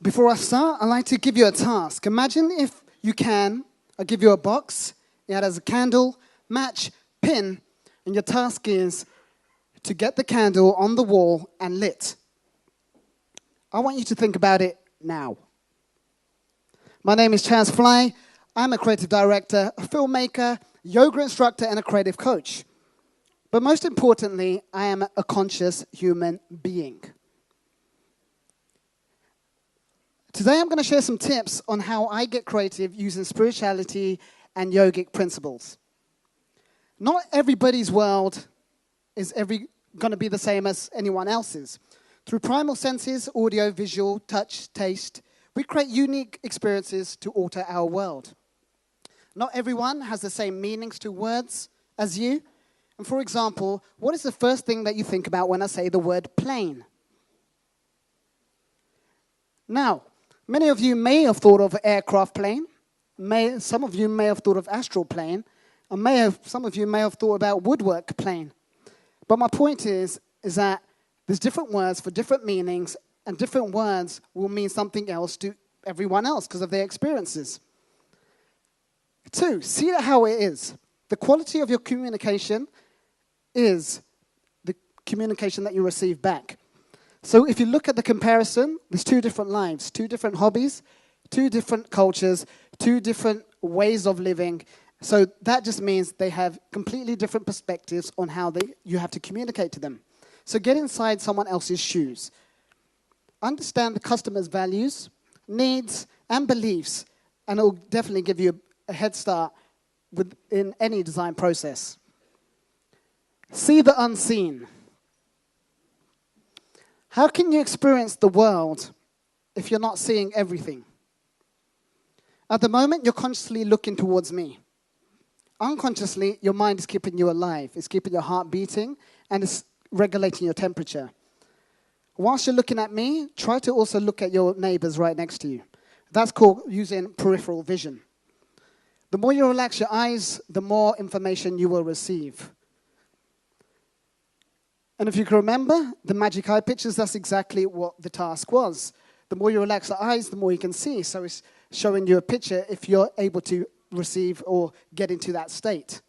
Before I start, I'd like to give you a task. Imagine if you can, I'll give you a box. It has a candle, match, pin, and your task is to get the candle on the wall and lit. I want you to think about it now. My name is Chaz Fliy. I'm a creative director, a filmmaker, yoga instructor, and a creative coach. But most importantly, I am a conscious human being. Today I'm going to share some tips on how I get creative using spirituality and yogic principles. Not everybody's world is going to be the same as anyone else's. Through primal senses, audio, visual, touch, taste, we create unique experiences to alter our world. Not everyone has the same meanings to words as you. And for example, what is the first thing that you think about when I say the word plane? Now, many of you may have thought of aircraft plane. Some of you may have thought of astral plane. And some of you may have thought about woodwork plane. But my point is that there's different words for different meanings, and different words will mean something else to everyone else because of their experiences. 2, see how it is. The quality of your communication is the communication that you receive back. So if you look at the comparison, there's 2 different lives, 2 different hobbies, 2 different cultures, 2 different ways of living. So that just means they have completely different perspectives on how you have to communicate to them. So get inside someone else's shoes. Understand the customer's values, needs, and beliefs, and it will definitely give you a head start in any design process. See the unseen. How can you experience the world if you're not seeing everything? At the moment, you're consciously looking towards me. Unconsciously, your mind is keeping you alive. It's keeping your heart beating, and it's regulating your temperature. Whilst you're looking at me, try to also look at your neighbors right next to you. That's called using peripheral vision. The more you relax your eyes, the more information you will receive. And if you can remember, the magic eye pictures, that's exactly what the task was. The more you relax the eyes, the more you can see. So it's showing you a picture if you're able to receive or get into that state.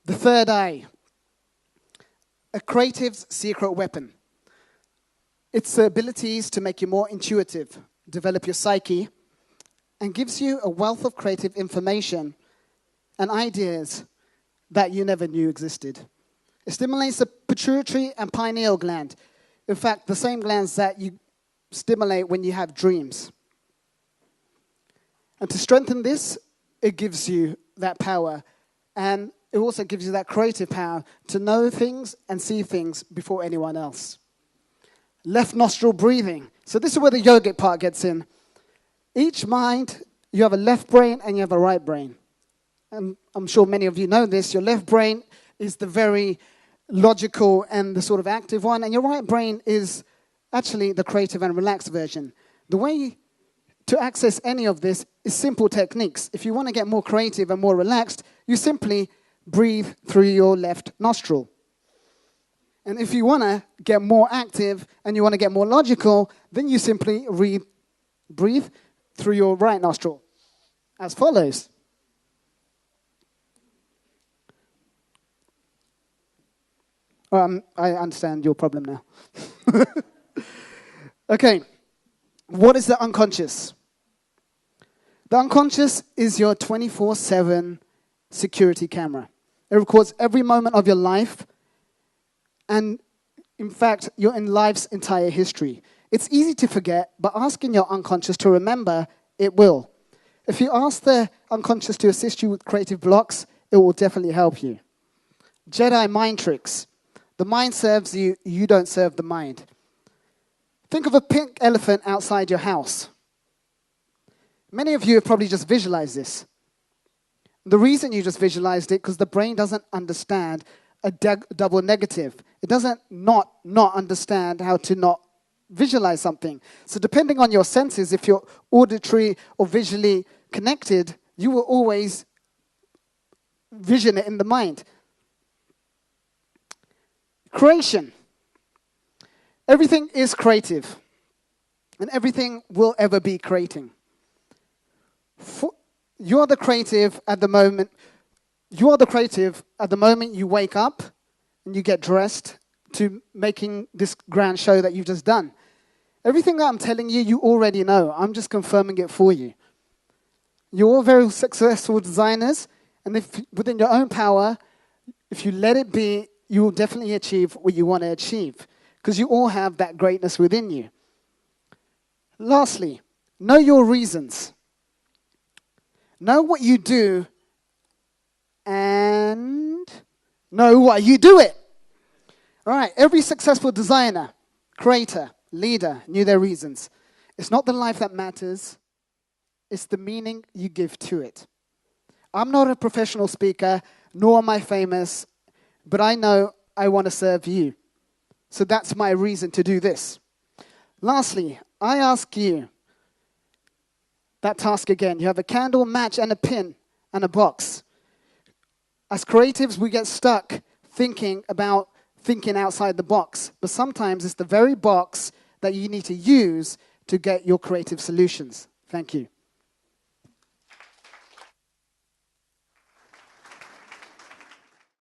The third eye, a creative's secret weapon. Its abilities to make you more intuitive, develop your psyche, and gives you a wealth of creative information and ideas that you never knew existed. It stimulates the pituitary and pineal gland. In fact, the same glands that you stimulate when you have dreams. And to strengthen this, it gives you that power. And it also gives you that creative power to know things and see things before anyone else. Left nostril breathing. So this is where the yogic part gets in. Each mind, you have a left brain and you have a right brain. And I'm sure many of you know this. Your left brain is the very logical and the sort of active one. And your right brain is actually the creative and relaxed version. The way to access any of this is simple techniques. If you want to get more creative and more relaxed, you simply breathe through your left nostril. And if you want to get more active and you want to get more logical, then you simply breathe through your right nostril, as follows. I understand your problem now. Okay, what is the unconscious? The unconscious is your 24/7 security camera. It records every moment of your life, and in fact, you're in life's entire history. It's easy to forget, but asking your unconscious to remember, it will. If you ask the unconscious to assist you with creative blocks, it will definitely help you. Jedi mind tricks. The mind serves you, you don't serve the mind. Think of a pink elephant outside your house. Many of you have probably just visualized this. The reason you just visualized it because the brain doesn't understand a double negative. It doesn't not understand how to not visualize something. So depending on your senses, if you're auditory or visually connected, you will always vision it in the mind. Creation. Everything is creative. and everything will ever be creating. You're the creative at the moment. You are the creative at the moment you wake up and you get dressed to making this grand show that you've just done. Everything that I'm telling you, you already know. I'm just confirming it for you. You're all very successful designers, and if within your own power, if you let it be, you will definitely achieve what you want to achieve, because you all have that greatness within you. Lastly, know your reasons. Know what you do, and know why you do it. All right, every successful designer, creator, leader knew their reasons. It's not the life that matters. It's the meaning you give to it. I'm not a professional speaker, nor am I famous, but I know I want to serve you. So that's my reason to do this. Lastly, I ask you that task again. You have a candle, match, and a pin, and a box. As creatives, we get stuck thinking outside the box. But sometimes it's the very box that you need to use to get your creative solutions. Thank you.